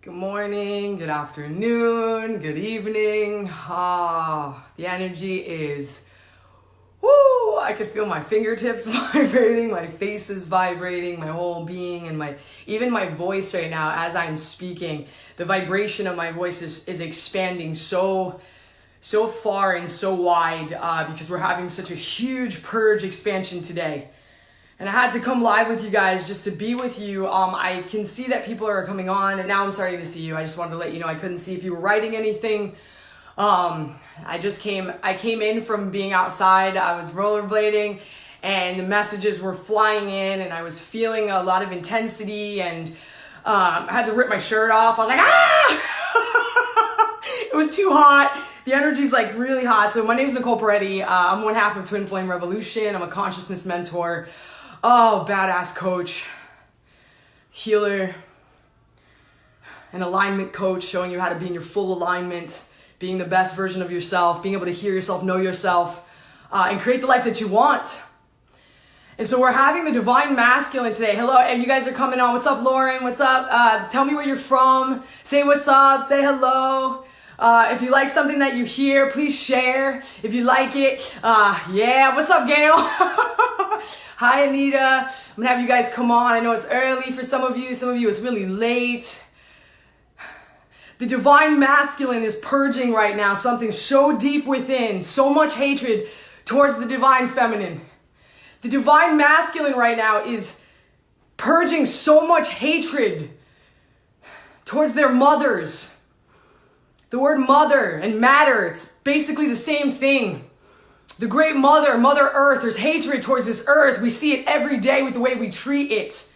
Good morning, good afternoon, good evening. The energy is, woo! I could feel my fingertips vibrating, my face is vibrating, my whole being, and even my voice right now as I'm speaking. The vibration of my voice is expanding so far and so wide because we're having such a huge purge expansion today. And I had to come live with you guys just to be with you. I can see that people are coming on, and now I'm starting to see you. I just wanted to let you know I couldn't see if you were writing anything. I came in from being outside. I was rollerblading, and the messages were flying in, and I was feeling a lot of intensity, and I had to rip my shirt off. I was like, ah! It was too hot. The energy's like really hot. So my name's Nicole. I'm one half of Twin Flame Revolution. I'm a consciousness mentor. Oh, badass coach, healer, an alignment coach, showing you how to be in your full alignment, being the best version of yourself, being able to hear yourself, know yourself, and create the life that you want. And so we're having the divine masculine today. Hello, and you guys are coming on. What's up, Lauren? What's up? Tell me where you're from. Say what's up. Say hello. If you like something that you hear, please share. If you like it, yeah. What's up, Gail? Hi, Anita. I'm gonna have you guys come on. I know it's early for some of you it's really late. The divine masculine is purging right now something so deep within, so much hatred towards the divine feminine. The divine masculine right now is purging so much hatred towards their mothers. The word mother and matter, it's basically the same thing. The great mother, Mother Earth, there's hatred towards this earth. We see it every day with the way we treat it.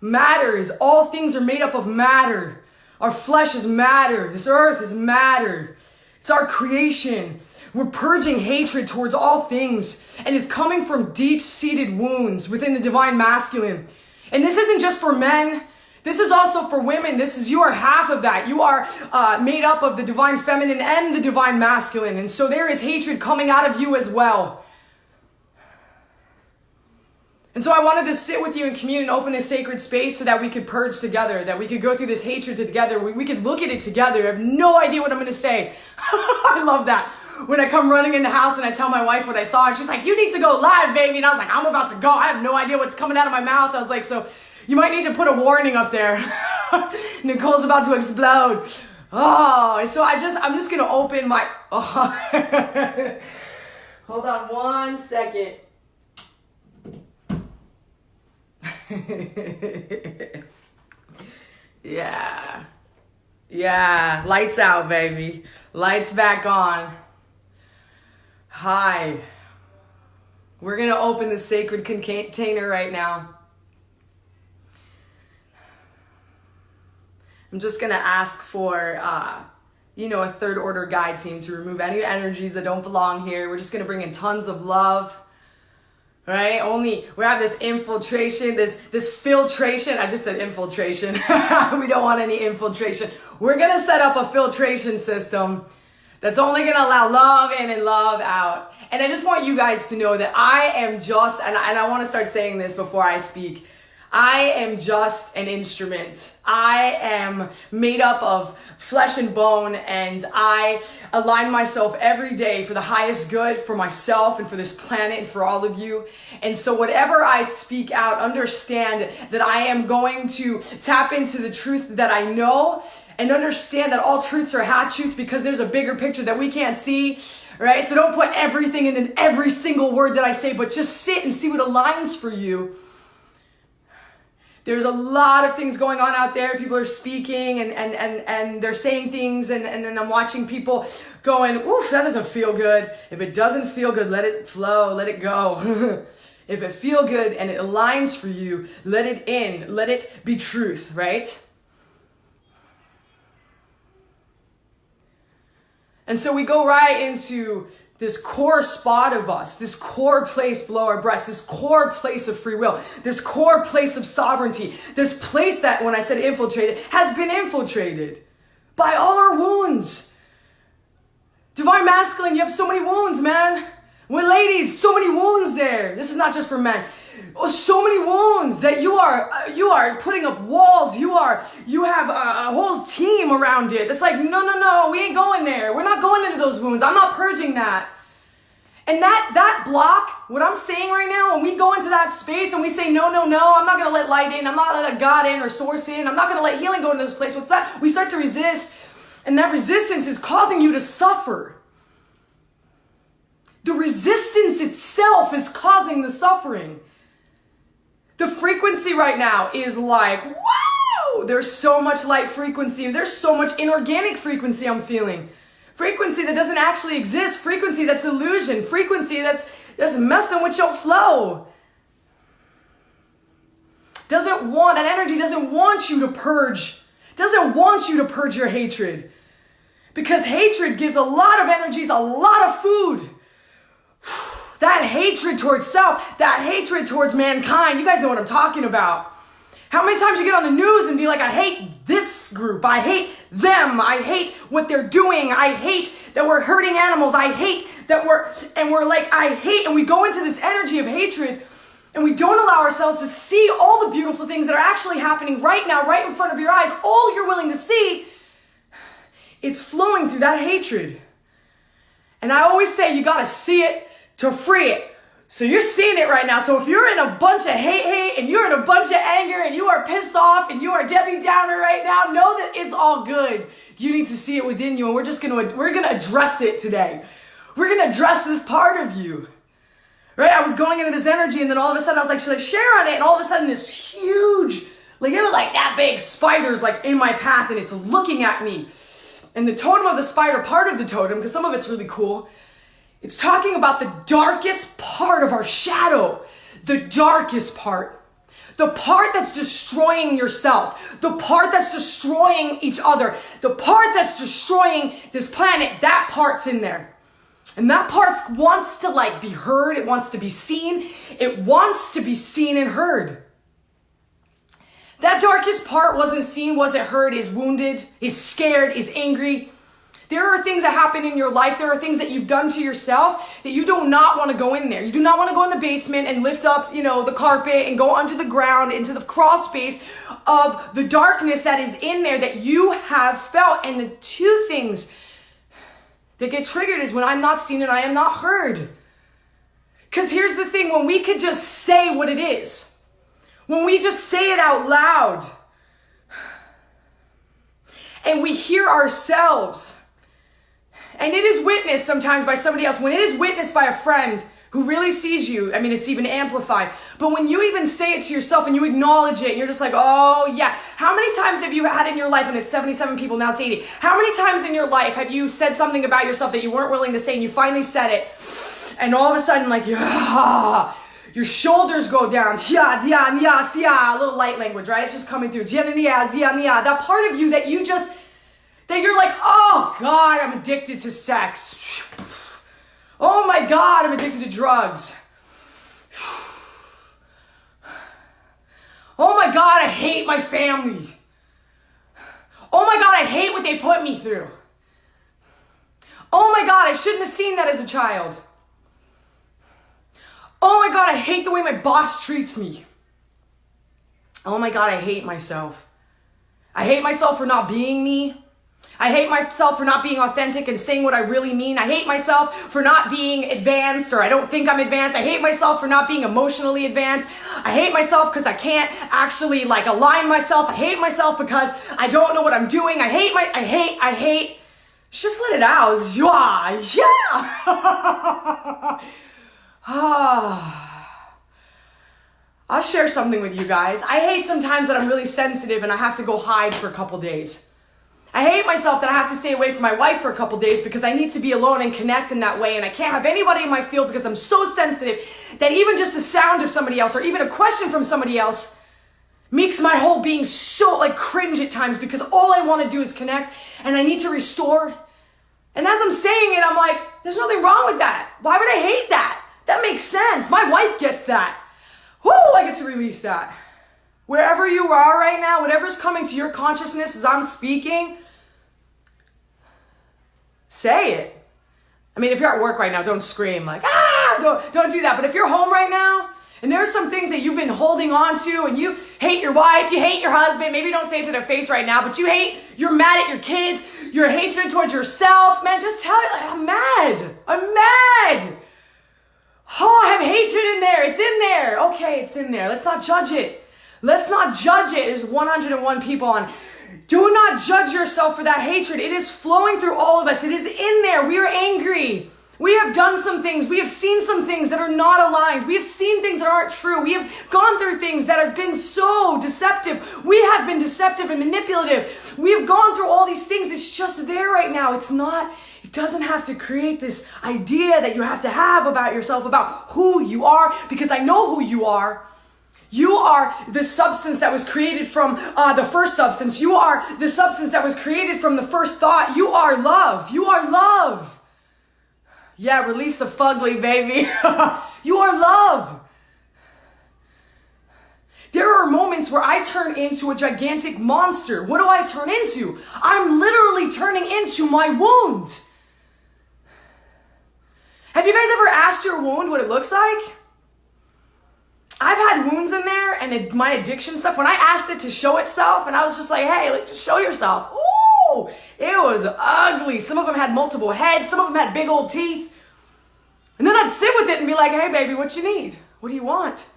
Matter is, all things are made up of matter. Our flesh is matter. This earth is matter. It's our creation. We're purging hatred towards all things. And it's coming from deep-seated wounds within the divine masculine. And this isn't just for men. This is also for women. You are half of that. You are made up of the divine feminine and the divine masculine. And so there is hatred coming out of you as well. And so I wanted to sit with you and commune and open a sacred space so that we could purge together, that we could go through this hatred together. We could look at it together. I have no idea what I'm going to say. I love that. When I come running in the house and I tell my wife what I saw, and she's like, you need to go live, baby. And I was like, I'm about to go. I have no idea what's coming out of my mouth. I was like, so you might need to put a warning up there. Nicole's about to explode. Oh, so I'm just going to open my, hold on one second. Yeah, lights out, baby. Lights back on. Hi. We're going to open the sacred container right now. I'm just going to ask for, a third order guide team to remove any energies that don't belong here. We're just going to bring in tons of love, right? We have this infiltration, this filtration. I just said infiltration. We don't want any infiltration. We're going to set up a filtration system that's only going to allow love in and love out. And I just want you guys to know that I am just, and I want to start saying this before I speak, I am just an instrument. I am made up of flesh and bone, and I align myself every day for the highest good for myself and for this planet and for all of you. And so whatever I speak out, understand that I am going to tap into the truth that I know, and understand that all truths are half truths because there's a bigger picture that we can't see, right? So don't put everything in every single word that I say, but just sit and see what aligns for you. There's a lot of things going on out there. People are speaking and they're saying things, and I'm watching people going, oof, that doesn't feel good. If it doesn't feel good, let it flow, let it go. If it feels good and it aligns for you, let it in, let it be truth, right? And so we go right into this core spot of us, this core place below our breast, this core place of free will, this core place of sovereignty, this place that, when I said infiltrated, has been infiltrated by all our wounds. Divine masculine, you have so many wounds, man. Well, ladies, so many wounds there. This is not just for men. so many wounds that you are putting up walls. You have a whole team around it. It's like, no, we ain't going there. We're not going into those wounds. I'm not purging that. And that block, what I'm saying right now, when we go into that space and we say, no, I'm not going to let light in. I'm not going to let God in or source in. I'm not going to let healing go into this place. What's that? We start to resist. And that resistance is causing you to suffer. The resistance itself is causing the suffering. The frequency right now is like, wow, there's so much light frequency. There's so much inorganic frequency I'm feeling. Frequency that doesn't actually exist. Frequency that's illusion. Frequency that's messing with your flow. That energy doesn't want you to purge. Doesn't want you to purge your hatred. Because hatred gives a lot of energies, a lot of food. That hatred towards self, that hatred towards mankind, you guys know what I'm talking about. How many times you get on the news and be like, I hate this group, I hate them, I hate what they're doing, I hate that we're hurting animals, I hate that I hate, and we go into this energy of hatred, and we don't allow ourselves to see all the beautiful things that are actually happening right now, right in front of your eyes, all you're willing to see, it's flowing through that hatred. And I always say, you gotta see it to free it. So you're seeing it right now. So if you're in a bunch of hate, and you're in a bunch of anger, and you are pissed off, and you are Debbie Downer right now, know that it's all good. You need to see it within you, and we're gonna address it today. We're gonna address this part of you. Right? I was going into this energy, and then all of a sudden I was like, should I share on it? And all of a sudden this huge, like it was like that big spider's like in my path, and it's looking at me. And the totem of the spider, part of the totem, because some of it's really cool, it's talking about the darkest part of our shadow. The darkest part. The part that's destroying yourself. The part that's destroying each other. The part that's destroying this planet. That part's in there. And that part wants to like be heard. It wants to be seen. It wants to be seen and heard. That darkest part wasn't seen, wasn't heard, is wounded, is scared, is angry. There are things that happen in your life. There are things that you've done to yourself that you do not want to go in there. You do not want to go in the basement and lift up, the carpet and go under the ground into the crawl space of the darkness that is in there that you have felt. And the two things that get triggered is when I'm not seen and I am not heard. Because here's the thing, when we could just say what it is, when we just say it out loud, and we hear ourselves, and it is witnessed sometimes by somebody else. When it is witnessed by a friend who really sees you, I mean, it's even amplified. But when you even say it to yourself and you acknowledge it, and you're just like, oh yeah. How many times have you had in your life, and it's 77 people, now it's 80. How many times in your life have you said something about yourself that you weren't willing to say, and you finally said it, and all of a sudden, like, your shoulders go down. A little light language, right? It's just coming through. That part of you that that you're like, oh God, I'm addicted to sex. Oh my God, I'm addicted to drugs. Oh my God, I hate my family. Oh my God, I hate what they put me through. Oh my God, I shouldn't have seen that as a child. Oh my God, I hate the way my boss treats me. Oh my God, I hate myself. I hate myself for not being me. I hate myself for not being authentic and saying what I really mean. I hate myself for not being advanced, or I don't think I'm advanced. I hate myself for not being emotionally advanced. I hate myself because I can't actually align myself. I hate myself because I don't know what I'm doing. I hate. Just let it out. I'll share something with you guys. I hate sometimes that I'm really sensitive and I have to go hide for a couple days. I hate myself that I have to stay away from my wife for a couple days because I need to be alone and connect in that way, and I can't have anybody in my field because I'm so sensitive that even just the sound of somebody else or even a question from somebody else makes my whole being so cringe at times, because all I want to do is connect and I need to restore. And as I'm saying it, I'm like, there's nothing wrong with that. Why would I hate that? That makes sense. My wife gets that. Whoo, I get to release that. Wherever you are right now, whatever's coming to your consciousness as I'm speaking, say it. I mean, if you're at work right now, don't scream don't do that. But if you're home right now And there are some things that you've been holding on to, and you hate your wife, you hate your husband. Maybe don't say it to their face right now, but you're mad at your kids, your hatred towards yourself. Man, just tell it, I'm mad. I'm mad. Oh, I have hatred in there. It's in there. Okay, it's in there. Let's not judge it. Let's not judge it. There's 101 people on. Do not judge yourself for that hatred. It is flowing through all of us. It is in there. We are angry. We have done some things. We have seen some things that are not aligned. We have seen things that aren't true. We have gone through things that have been so deceptive. We have been deceptive and manipulative. We have gone through all these things. It's just there right now. It doesn't have to create this idea that you have to have about yourself, about who you are, because I know who you are. You are the substance that was created from the first substance. You are the substance that was created from the first thought. You are love. You are love. Yeah, release the fugly, baby. You are love. There are moments where I turn into a gigantic monster. What do I turn into? I'm literally turning into my wound. Have you guys ever asked your wound what it looks like? I've had wounds in there and my addiction stuff. When I asked it to show itself and I was just like, hey, just show yourself. Ooh, it was ugly. Some of them had multiple heads. Some of them had big old teeth. And then I'd sit with it and be like, hey, baby, what you need? What do you want?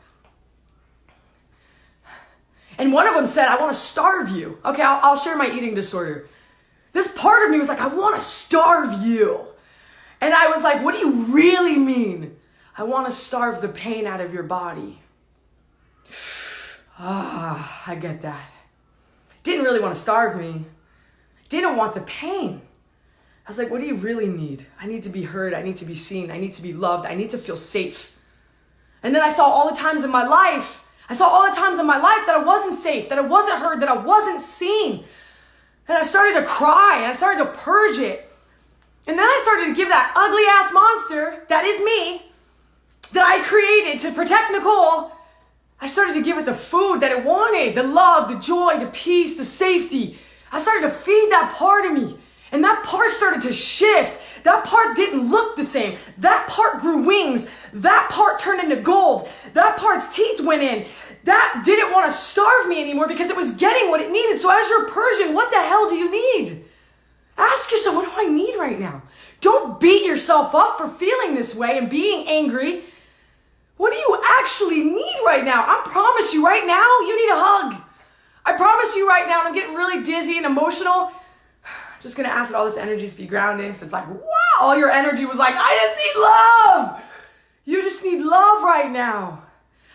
And one of them said, I want to starve you. Okay, I'll share my eating disorder. This part of me was like, I want to starve you. And I was like, what do you really mean? I want to starve the pain out of your body. I get that. Didn't really want to starve me. Didn't want the pain. I was like, what do you really need? I need to be heard. I need to be seen. I need to be loved. I need to feel safe. And then I saw all the times in my life that I wasn't safe, that I wasn't heard, that I wasn't seen. And I started to cry and I started to purge it. And then I started to give that ugly ass monster, that is me, that I created to protect Nicole, I started to give it the food that it wanted, the love, the joy, the peace, the safety. I started to feed that part of me. And that part started to shift. That part didn't look the same. That part grew wings. That part turned into gold. That part's teeth went in. That didn't want to starve me anymore because it was getting what it needed. So as you're Persian, what the hell do you need? Ask yourself, what do I need right now? Don't beat yourself up for feeling this way and being angry. What do you actually need right now? I promise you right now, you need a hug. I promise you right now, and I'm getting really dizzy and emotional. I'm just gonna ask that all this energy to be grounding. So it's like, wow, all your energy was like, I just need love. You just need love right now.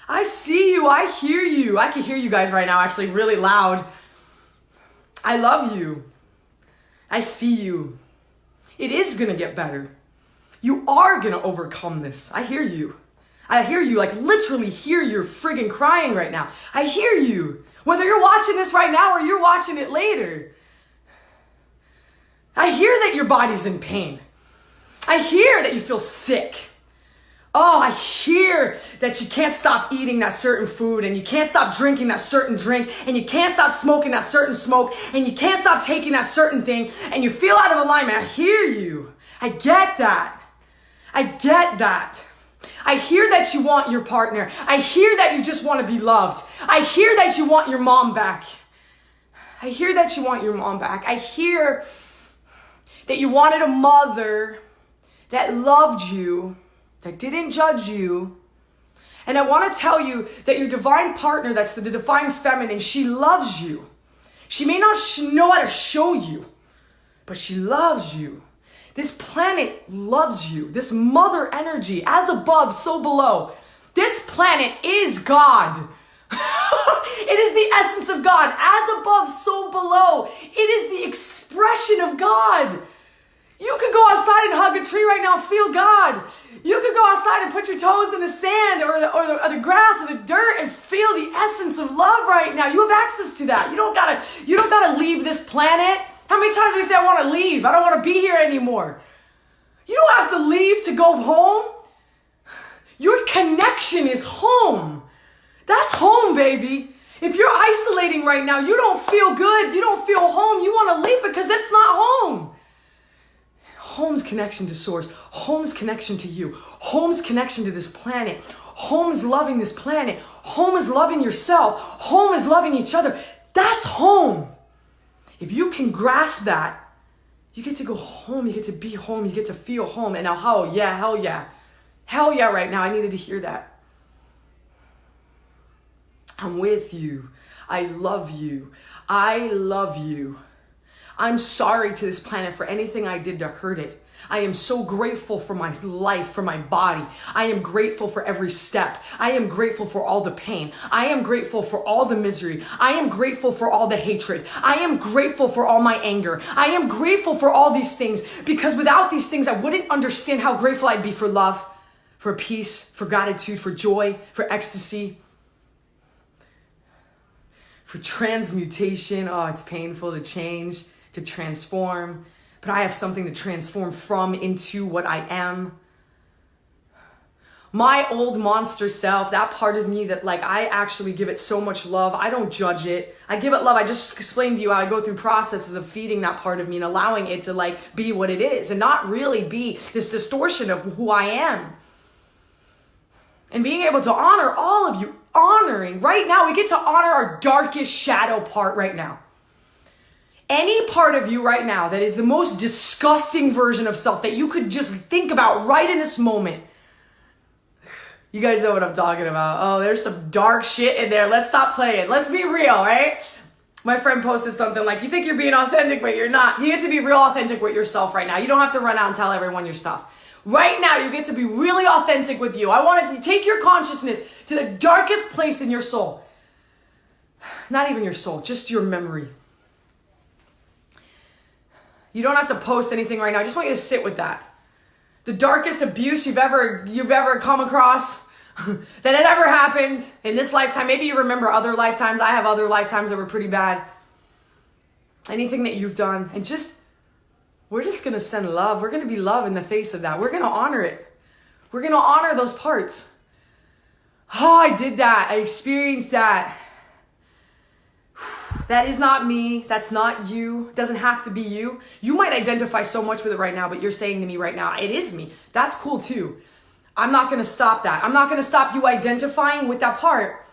I see you, I hear you. I can hear you guys right now actually really loud. I love you. I see you. It is gonna get better. You are gonna overcome this. I hear you. I hear you, like literally hear you friggin' crying right now. I hear you. Whether you're watching this right now or you're watching it later. I hear that your body's in pain. I hear that you feel sick. Oh, I hear that you can't stop eating that certain food and you can't stop drinking that certain drink and you can't stop smoking that certain smoke and you can't stop taking that certain thing and you feel out of alignment. I hear you. I get that. I get that. I hear that you want your partner. I hear that you just want to be loved. I hear that you want your mom back. I hear that you want your mom back. I hear that you wanted a mother that loved you, that didn't judge you. And I want to tell you that your divine partner, that's the divine feminine, she loves you. She may not know how to show you, but she loves you. This planet loves you. This mother energy, as above, so below. This planet is God. It is the essence of God. As above, so below. It is the expression of God. You could go outside and hug a tree right now, feel God. You could go outside and put your toes in the sand or the grass or the dirt and feel the essence of love right now. You have access to that. You don't gotta leave this planet. How many times do we say, I want to leave? I don't want to be here anymore. You don't have to leave to go home. Your connection is home. That's home, baby. If you're isolating right now, you don't feel good, you don't feel home, you want to leave because that's not home. Home's connection to source. Home's connection to you. Home's connection to this planet. Home is loving this planet. Home is loving yourself. Home is loving each other. That's home. If you can grasp that, you get to go home. You get to be home. You get to feel home. And now, hell yeah. Hell yeah right now. I needed to hear that. I'm with you. I love you. I love you. I'm sorry to this planet for anything I did to hurt it. I am so grateful for my life, for my body. I am grateful for every step. I am grateful for all the pain. I am grateful for all the misery. I am grateful for all the hatred. I am grateful for all my anger. I am grateful for all these things, because without these things, I wouldn't understand how grateful I'd be for love, for peace, for gratitude, for joy, for ecstasy, for transmutation. Oh, it's painful to change, to transform. But I have something to transform from into what I am. My old monster self, that part of me that I actually give it so much love. I don't judge it. I give it love. I just explained to you how I go through processes of feeding that part of me and allowing it to be what it is and not really be this distortion of who I am. And being able to honor all of you, honoring right now, we get to honor our darkest shadow part right now. Any part of you right now that is the most disgusting version of self that you could just think about right in this moment. You guys know what I'm talking about. Oh, there's some dark shit in there. Let's stop playing. Let's be real, right? My friend posted something like, you think you're being authentic, but you're not. You get to be real authentic with yourself right now. You don't have to run out and tell everyone your stuff. Right now, you get to be really authentic with you. I want to take your consciousness to the darkest place in your soul. Not even your soul, just your memory. You don't have to post anything right now. I just want you to sit with that. The darkest abuse you've ever come across that had ever happened in this lifetime. Maybe you remember other lifetimes. I have other lifetimes that were pretty bad. Anything that you've done. And we're just going to send love. We're going to be love in the face of that. We're going to honor it. We're going to honor those parts. Oh, I did that. I experienced that. That is not me. That's not you. It doesn't have to be you. You might identify so much with it right now, but you're saying to me right now, it is me. That's cool too. I'm not going to stop that. I'm not going to stop you identifying with that part.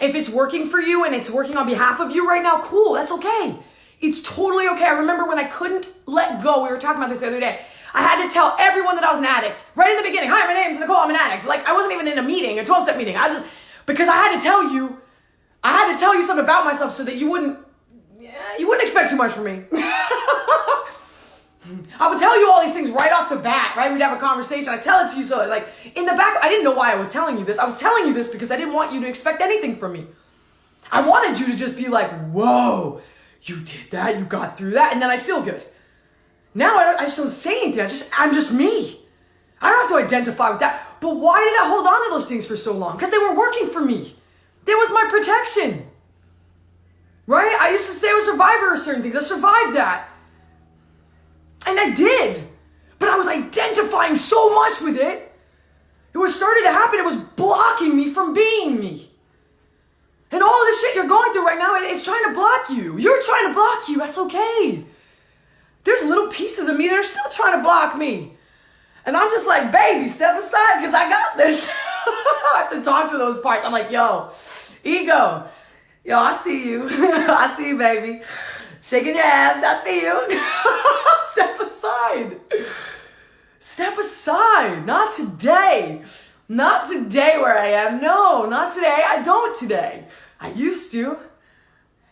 If it's working for you and it's working on behalf of you right now, cool. That's okay. It's totally okay. I remember when I couldn't let go. We were talking about this the other day. I had to tell everyone that I was an addict right in the beginning. Hi, my name's Nicole. I'm an addict. I wasn't even in a meeting, a 12-step meeting. Because I had to tell you something about myself so that you wouldn't expect too much from me. I would tell you all these things right off the bat, right? We'd have a conversation. I'd tell it to you so in the back, I didn't know why I was telling you this. I was telling you this because I didn't want you to expect anything from me. I wanted you to just be like, whoa, you did that, you got through that, and then I feel good. Now I just don't say anything. I'm just me. I don't have to identify with that. But why did I hold on to those things for so long? Because they were working for me. That was my protection. Right? I used to say I was a survivor of certain things. I survived that. And I did. But I was identifying so much with it. It was starting to happen. It was blocking me from being me. And all this shit you're going through right now, it's trying to block you. You're trying to block you. That's okay. There's little pieces of me that are still trying to block me. And I'm just like, baby, step aside because I got this. I have to talk to those parts. I'm like, yo, ego. Yo, I see you. I see you, baby. Shaking your ass. I see you. Step aside. Step aside. Not today. Not today where I am. No, not today. I don't today. I used to.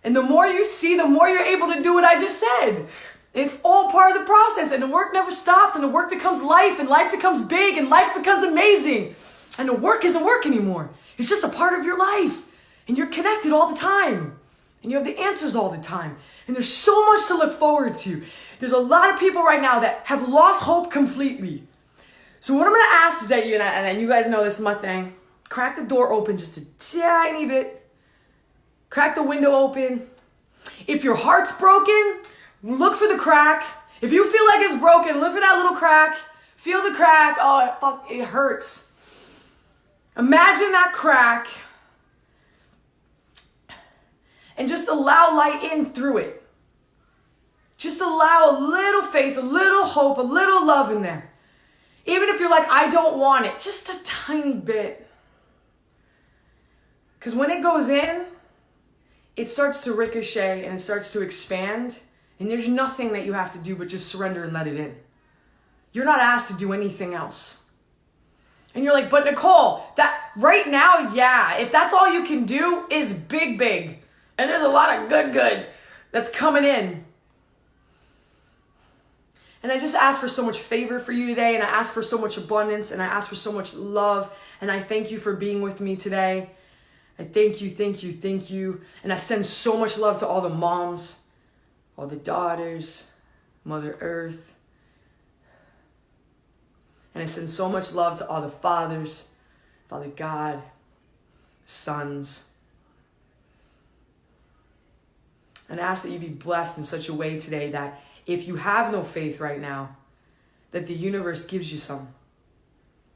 And the more you see, the more you're able to do what I just said. It's all part of the process, and the work never stops, and the work becomes life, and life becomes big, and life becomes amazing. And the work isn't work anymore. It's just a part of your life. And you're connected all the time. And you have the answers all the time. And there's so much to look forward to. There's a lot of people right now that have lost hope completely. So what I'm going to ask is that you, and you guys know this is my thing, crack the door open just a tiny bit. Crack the window open. If your heart's broken, look for the crack. If you feel like it's broken, look for that little crack. Feel the crack. Oh, it hurts. Imagine that crack. And just allow light in through it. Just allow a little faith, a little hope, a little love in there. Even if you're like, I don't want it, just a tiny bit. Because when it goes in, it starts to ricochet and it starts to expand. And there's nothing that you have to do but just surrender and let it in. You're not asked to do anything else. And you're like, but Nicole, that right now, yeah, if that's all you can do is big, big. And there's a lot of good that's coming in. And I just ask for so much favor for you today. And I ask for so much abundance. And I ask for so much love. And I thank you for being with me today. I thank you. And I send so much love to all the moms, all the daughters, Mother Earth. And I send so much love to all the fathers, Father God, sons. And I ask that you be blessed in such a way today that if you have no faith right now, that the universe gives you some.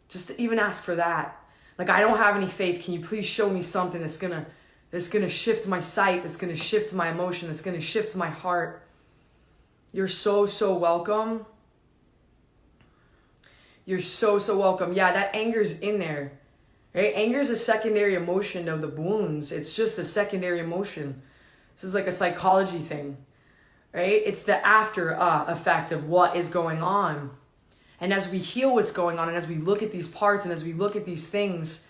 Just to even ask for that. Like, I don't have any faith. Can you please show me something that's gonna shift my sight, that's gonna shift my emotion, that's gonna shift my heart? You're so welcome. You're so welcome. Yeah, that anger's in there. Right? Anger is a secondary emotion of the wounds. It's just a secondary emotion. This is like a psychology thing. Right? It's the after effect of what is going on. And as we heal what's going on, and as we look at these parts, and as we look at these things,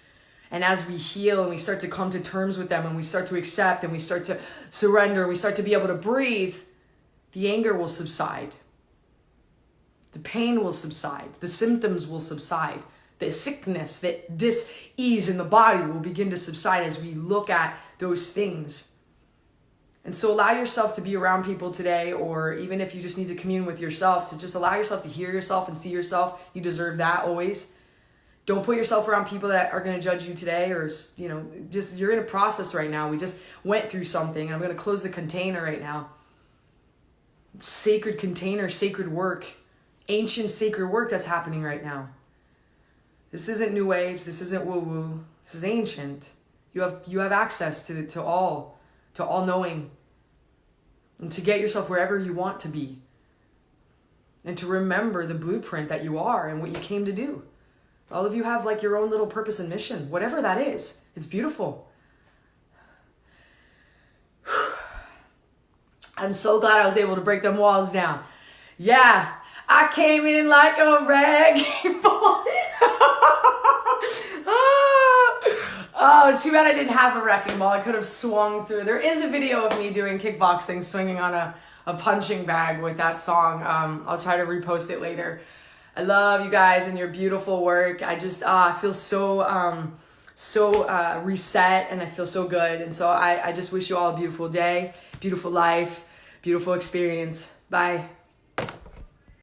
and as we heal and we start to come to terms with them, and we start to accept, and we start to surrender, and we start to be able to breathe, the anger will subside. The pain will subside. The symptoms will subside. The sickness, the dis-ease in the body will begin to subside as we look at those things. And so allow yourself to be around people today, or even if you just need to commune with yourself, to just allow yourself to hear yourself and see yourself. You deserve that always. Don't put yourself around people that are going to judge you today, or, just you're in a process right now. We just went through something, and I'm going to close the container right now. Sacred container, sacred work, ancient sacred work that's happening right now. This isn't new age. This isn't woo-woo. This is ancient. You have access to all knowing, and to get yourself wherever you want to be, and to remember the blueprint that you are and what you came to do. All of you have like your own little purpose and mission, whatever that is. It's beautiful. I'm so glad I was able to break them walls down. Yeah, I came in like a wrecking ball. Oh, it's too bad I didn't have a wrecking ball. I could have swung through. There is a video of me doing kickboxing, swinging on a punching bag with that song. I'll try to repost it later. I love you guys and your beautiful work. I just I feel so reset, and I feel so good. And so I just wish you all a beautiful day, beautiful life, beautiful experience. Bye.